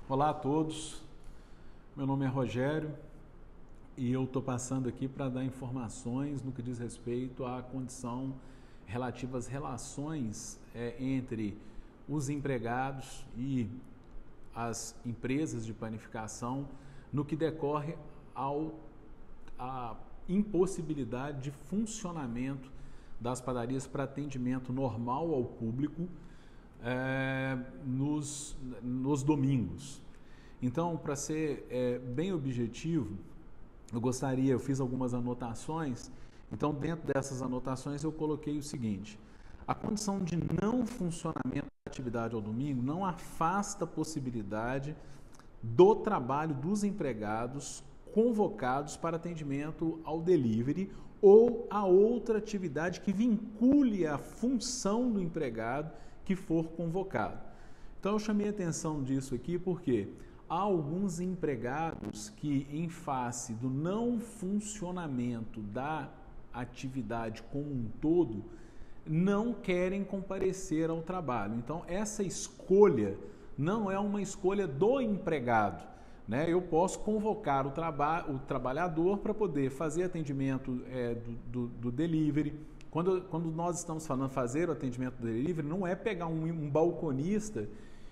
Olá a todos, meu nome é Rogério e eu estou passando aqui para dar informações no que diz respeito à condição relativa às relações entre os empregados e as empresas de panificação no que decorre à impossibilidade de funcionamento das padarias para atendimento normal ao público nos domingos. Então, para ser bem objetivo, eu fiz algumas anotações. Então, dentro dessas anotações, eu coloquei o seguinte: a condição de não funcionamento da atividade ao domingo não afasta a possibilidade do trabalho dos empregados convocados para atendimento ao delivery ou a outra atividade que vincule a função do empregado que for convocado. Então eu chamei a atenção disso aqui porque há alguns empregados que, em face do não funcionamento da atividade como um todo, não querem comparecer ao trabalho. Então essa escolha não é uma escolha do empregado, né? Eu posso convocar o trabalhador para poder fazer atendimento do delivery. Quando nós estamos falando fazer o atendimento do delivery, não é pegar um balconista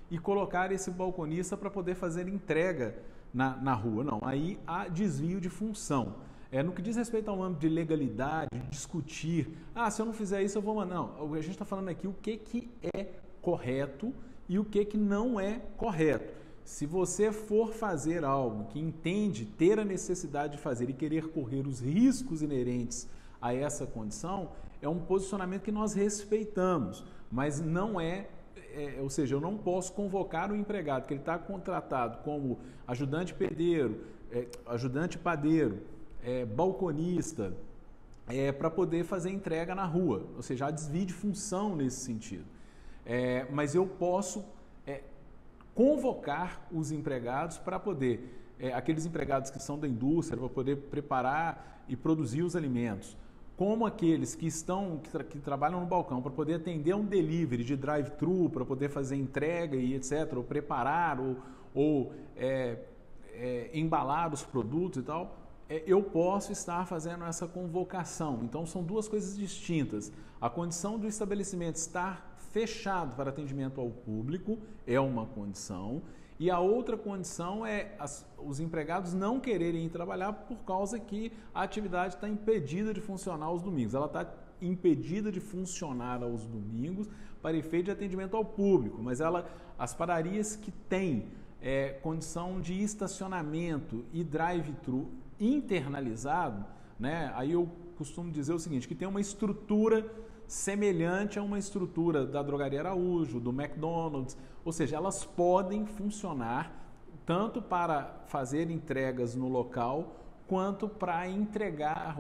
e colocar esse balconista para poder fazer entrega na rua, não. Aí há desvio de função. No que diz respeito ao âmbito de legalidade, de discutir, se eu não fizer isso eu vou mandar. Não, a gente está falando aqui o que é correto e o que não é correto. Se você for fazer algo que entende ter a necessidade de fazer e querer correr os riscos inerentes a essa condição, é um posicionamento que nós respeitamos, mas não ou seja, eu não posso convocar o empregado que ele está contratado como ajudante pedreiro, ajudante padeiro, balconista, para poder fazer entrega na rua, ou seja, há desvio de função nesse sentido. Mas eu posso convocar os empregados para poder, aqueles empregados que são da indústria, para poder preparar e produzir os alimentos, como aqueles que trabalham no balcão para poder atender um delivery de drive-thru, para poder fazer entrega e etc., ou preparar ou embalar os produtos e tal, eu posso estar fazendo essa convocação. Então, são duas coisas distintas. A condição do estabelecimento estar fechado para atendimento ao público é uma condição, e a outra condição é os empregados não quererem ir trabalhar por causa que a atividade está impedida de funcionar aos domingos. Ela está impedida de funcionar aos domingos para efeito de atendimento ao público, mas as padarias que têm condição de estacionamento e drive-thru internalizado, né? Aí eu costumo dizer o seguinte, que tem uma estrutura semelhante a uma estrutura da Drogaria Araújo, do McDonald's, ou seja, elas podem funcionar tanto para fazer entregas no local, quanto para entregar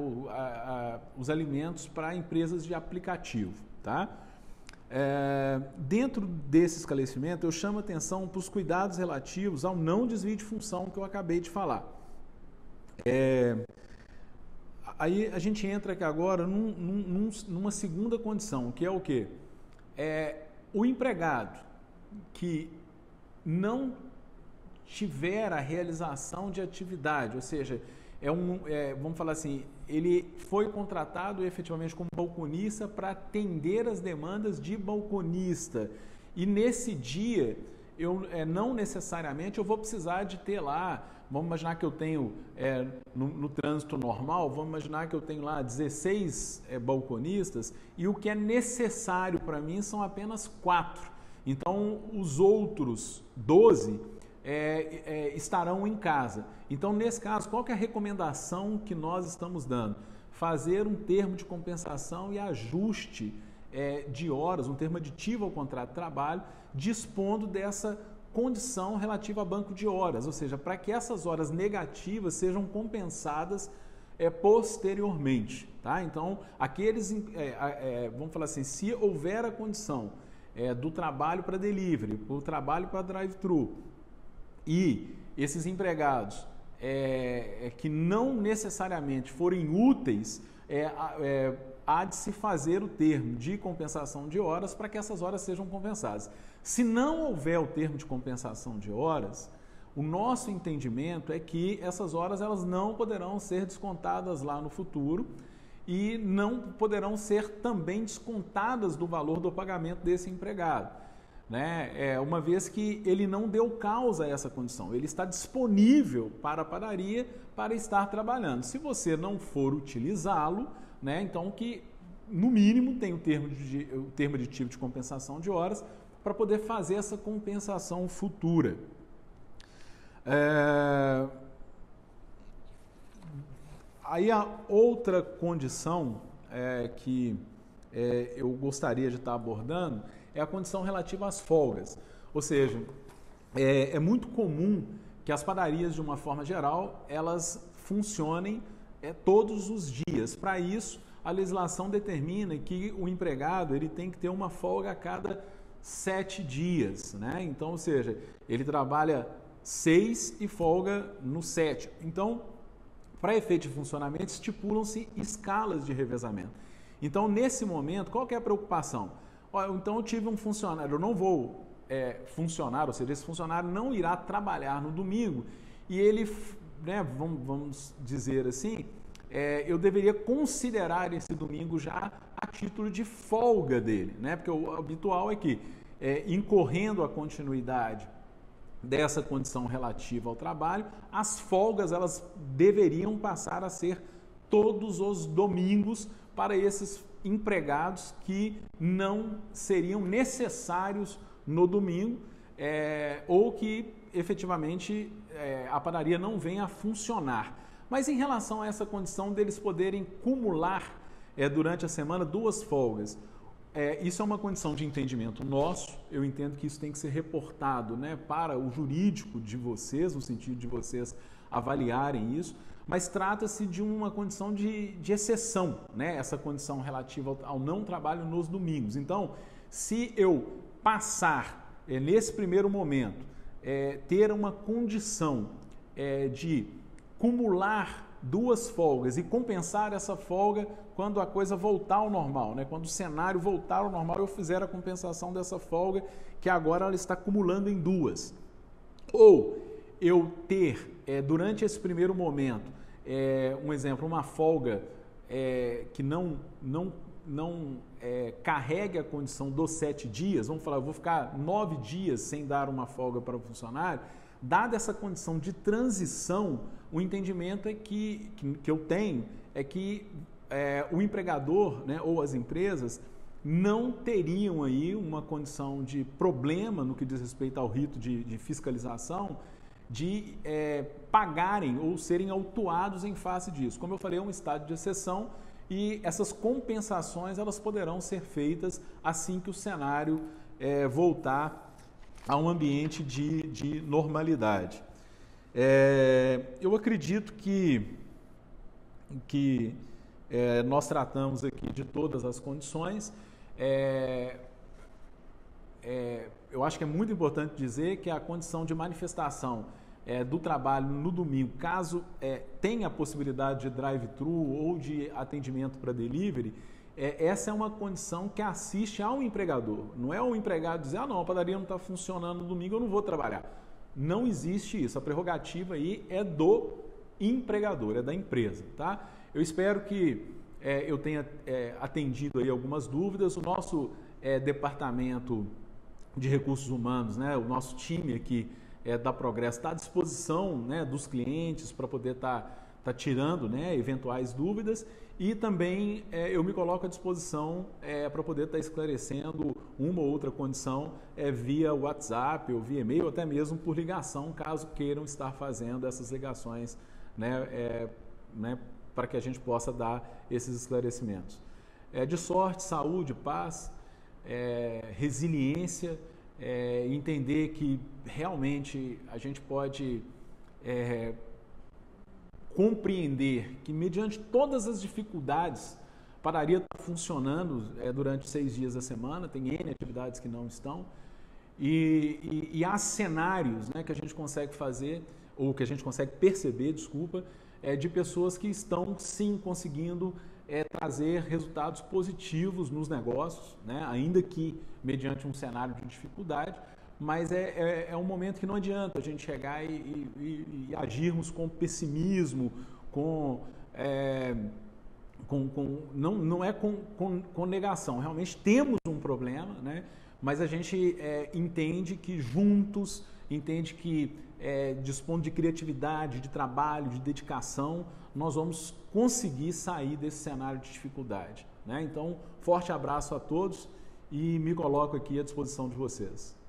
os alimentos para empresas de aplicativo, tá? Dentro desse esclarecimento, eu chamo a atenção para os cuidados relativos ao não desvio de função que eu acabei de falar. Aí a gente entra aqui agora numa segunda condição, que é o quê? O empregado que não tiver a realização de atividade, ou seja, vamos falar assim, ele foi contratado efetivamente como balconista para atender as demandas de balconista, e nesse dia, não necessariamente eu vou precisar de ter lá, vamos imaginar que eu tenho, no trânsito normal, vamos imaginar que eu tenho lá 16 balconistas e o que é necessário para mim são apenas 4. Então, os outros 12 estarão em casa. Então, nesse caso, qual que é a recomendação que nós estamos dando? Fazer um termo de compensação e ajuste de horas, um termo aditivo ao contrato de trabalho, dispondo dessa condição relativa a banco de horas, ou seja, para que essas horas negativas sejam compensadas posteriormente, tá? Então, vamos falar assim, se houver a condição do trabalho para delivery, do trabalho para drive-thru, e esses empregados que não necessariamente forem úteis, há de se fazer o termo de compensação de horas para que essas horas sejam compensadas. Se não houver o termo de compensação de horas, O nosso entendimento é que essas horas elas não poderão ser descontadas lá no futuro e não poderão ser também descontadas do valor do pagamento desse empregado, né? Uma vez que ele não deu causa a essa condição, ele está disponível para a padaria para estar trabalhando. Se você não for utilizá-lo, né, então que no mínimo tem o termo de tipo de compensação de horas para poder fazer essa compensação futura. Aí a outra condição que eu gostaria de estar abordando é a condição relativa às folgas. Ou seja, é muito comum que as padarias, de uma forma geral, elas funcionem todos os dias. Para isso, a legislação determina que o empregado ele tem que ter uma folga a cada 7 dias, né? Então, ou seja, ele trabalha 6 e folga no 7. Então, para efeito de funcionamento, estipulam-se escalas de revezamento. Então, nesse momento, qual que é a preocupação? Então, eu tive um funcionário, eu não vou funcionar, ou seja, esse funcionário não irá trabalhar no domingo e ele, né, vamos dizer assim, eu deveria considerar esse domingo já a título de folga dele, né? Porque o habitual é que, incorrendo a continuidade dessa condição relativa ao trabalho, as folgas elas deveriam passar a ser todos os domingos para esses empregados que não seriam necessários no domingo ou que efetivamente a padaria não venha a funcionar. Mas em relação a essa condição deles poderem cumular durante a semana 2 folgas, isso é uma condição de entendimento nosso. Eu entendo que isso tem que ser reportado, né, para o jurídico de vocês, no sentido de vocês avaliarem isso, mas trata-se de uma condição de exceção, né, essa condição relativa ao não trabalho nos domingos. Então, se eu passar, nesse primeiro momento, ter uma condição de cumular 2 folgas e compensar essa folga quando a coisa voltar ao normal, né? Quando o cenário voltar ao normal, eu fizer a compensação dessa folga que agora ela está acumulando em 2. Ou eu ter, durante esse primeiro momento, um exemplo, uma folga que não carregue a condição dos 7 dias, vamos falar, eu vou ficar 9 dias sem dar uma folga para o funcionário. Dada essa condição de transição, o entendimento que eu tenho é que o empregador, né, ou as empresas não teriam aí uma condição de problema no que diz respeito ao rito de fiscalização, de pagarem ou serem autuados em face disso. Como eu falei, é um estado de exceção e essas compensações elas poderão ser feitas assim que o cenário voltar a um ambiente de normalidade. Eu acredito que nós tratamos aqui de todas as condições. Eu acho que é muito importante dizer que a condição de manifestação do trabalho no domingo, caso tenha a possibilidade de drive-thru ou de atendimento para delivery, essa é uma condição que assiste ao empregador. Não é o empregado dizer, não, a padaria não está funcionando no domingo, eu não vou trabalhar. Não existe isso. A prerrogativa aí é do empregador, é da empresa, tá? Eu espero que eu tenha atendido aí algumas dúvidas. O nosso departamento de recursos humanos, né, o nosso time aqui da Progresso está à disposição, né, dos clientes para poder estar tirando, né, eventuais dúvidas e também eu me coloco à disposição para poder estar esclarecendo uma ou outra condição via WhatsApp ou via e-mail, ou até mesmo por ligação, caso queiram estar fazendo essas ligações, né, para que a gente possa dar esses esclarecimentos. De sorte, saúde, paz, resiliência, entender que realmente a gente pode compreender que mediante todas as dificuldades a padaria está funcionando durante 6 dias da semana, tem N atividades que não estão e há cenários, né, que a gente consegue fazer ou que a gente consegue perceber, desculpa, de pessoas que estão sim conseguindo trazer resultados positivos nos negócios, né, ainda que mediante um cenário de dificuldade, mas é um momento que não adianta a gente chegar e agirmos com pessimismo, não é com negação. Realmente temos um problema, né? Mas a gente entende que juntos, entende que dispondo de criatividade, de trabalho, de dedicação, nós vamos conseguir sair desse cenário de dificuldade, né? Então, forte abraço a todos e me coloco aqui à disposição de vocês.